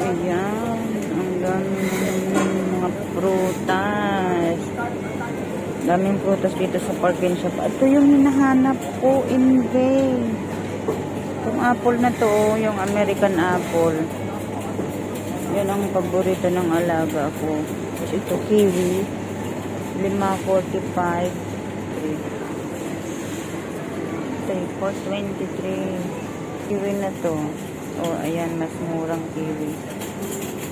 Ayan, ang dami ng mga prutas. Daming prutas dito sa parking shop. Ito yung hinahanap ko, Inve. Itong apple na to, yung American apple. Yan ang paborito ng alaga ko. Tapos ito, kiwi. 5.45. Ito, 4.23. Kiwi na to. Oh, ayan, mas murang kiwi.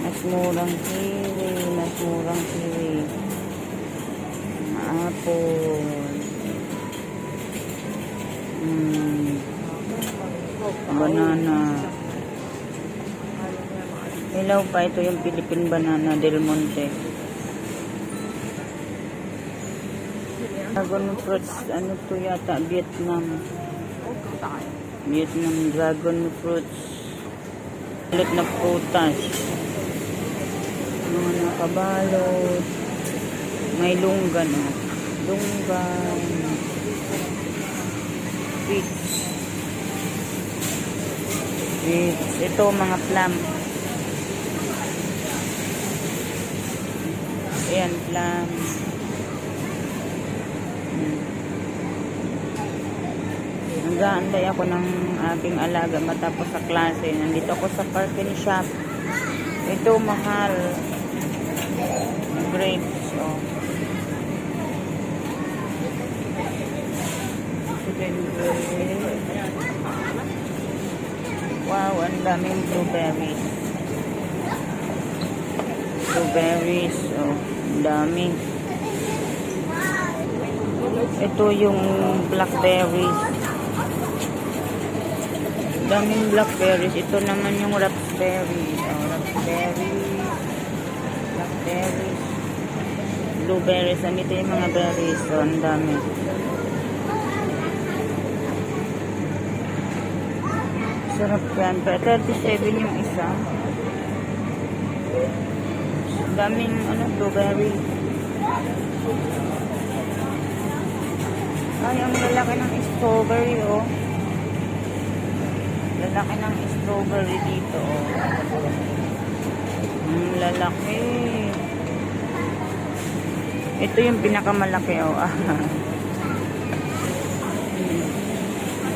Mas murang kiwi. Mas murang kiwi. Apple. Banana. Ilaw pa, ito yung Philippine banana Del Monte. Dragon fruits, ano to yata, Vietnam. Vietnam dragon fruits. Ulit na prutas. Mga nakabalot. May lunggan, oh. Lunggan. Peach. Peach. Ito, mga plum. Ayan, plum. Nag-aantay ako ng aking alaga matapos sa klase. Nandito ako sa parking shop. Ito, mahal. Grapes, oh. Wow, ang daming blueberries. Blueberries, oh. Ang dami. Ito yung blackberries. Daming blackberries. Ito naman yung raspberries. Oh, raspberries. Blackberries. Blueberries. Andito yung mga berries. So, ang dami. Sarap yan. Pero 37 yung isa. Daming blueberry. Ay, ang lalaki ng strawberry, oh. Lalaki ng strawberry dito, oh. Lalaki. Ito yung pinakamalaki, oh.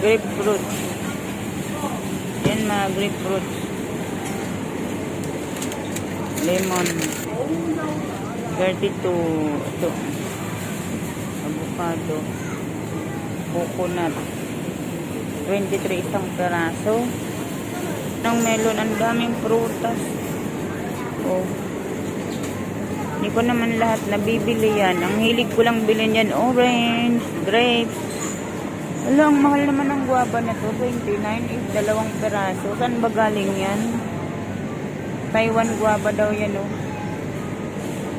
Grapefruit. Yan, mga grapefruit. Lemon. 32. Ito. Avocado. Coconut. 23 isang peraso. Ng melon, ang daming prutas. Oh. Hindi ko naman lahat nabibili yan. Ang hilig ko lang bilhin yan, orange, grapes. Wala, ang mahal naman ng guava na to. 29 is dalawang peraso. Saan ba galing yan? Taiwan guava daw yan, oh.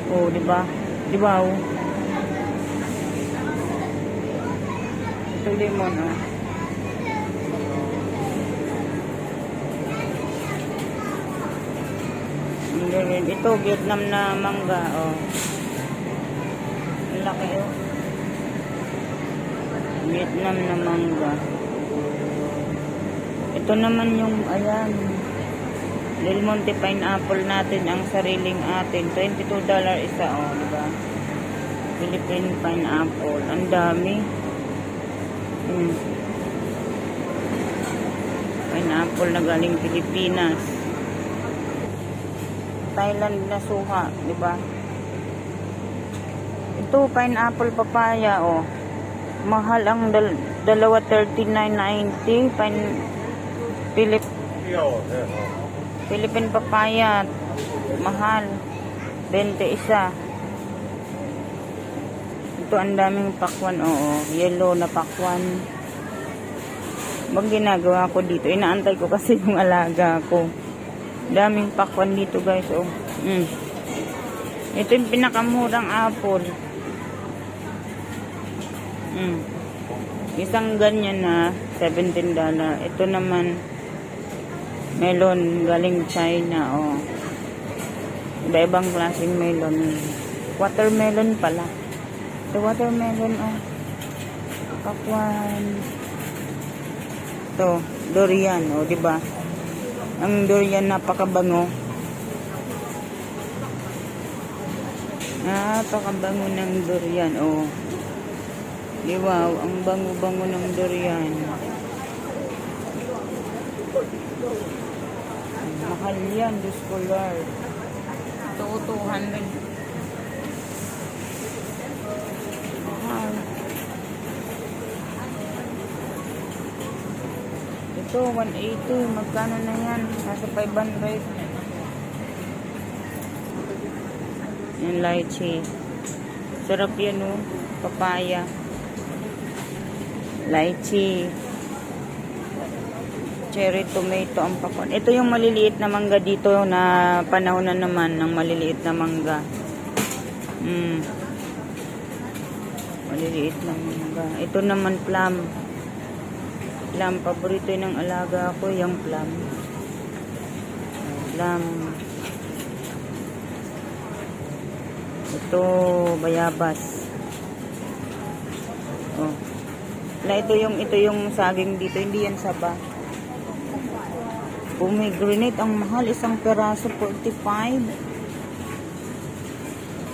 Oh, diba? Diba, oh? Ito lemon, oh. Ito, Vietnam na mangga, oh. Ang laki, oh. Vietnam na mangga. Ito naman yung, ayan, Del Monte pineapple natin, ang sariling atin. $22 isa, oh, diba? Philippine pineapple. Ang dami. Pineapple na galing Pilipinas. Thailand na suha, di ba? Ito, pineapple papaya, oh. Mahal ang dalawa, 39.90. Philippine papaya, mahal. 20 isa. Ito, ang daming pakwan, oo. Yellow na pakwan. Bang ginagawa ko dito? Inaantay ko kasi yung alaga ko. Daming pakwan dito, guys, oh. Ito yung pinakamurang apple. Isang ganyan na $17. Ito naman melon galing China, oh. Iba-ibang klaseng melon. Watermelon pala. Ito watermelon, oh. Pakwan. Ito, durian, oh, di ba? Ang durian napakabango. Napakabango ng durian. Oh. Di wow, ang bango-bango ng durian. Mahal yan, Diyos ko Lord. Ito, 200. Mahal. Ito, 180. Magkano na yan? Nasa 500. Yung lychee. Sarap yan, oh. Papaya. Lychee. Cherry tomato ang pakwan. Ito yung maliliit na mangga dito na panahon na naman ng maliliit na mangga. Maliliit na mangga. Ito naman plum. Plum. Paborito ng alaga ko yung plum. Plum. Ito bayabas. Oh. Ito yung saging dito, hindi yan saba. Pomegranate ang mahal, isang peraso 45.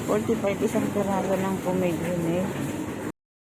45 isang peraso ng pomegranate.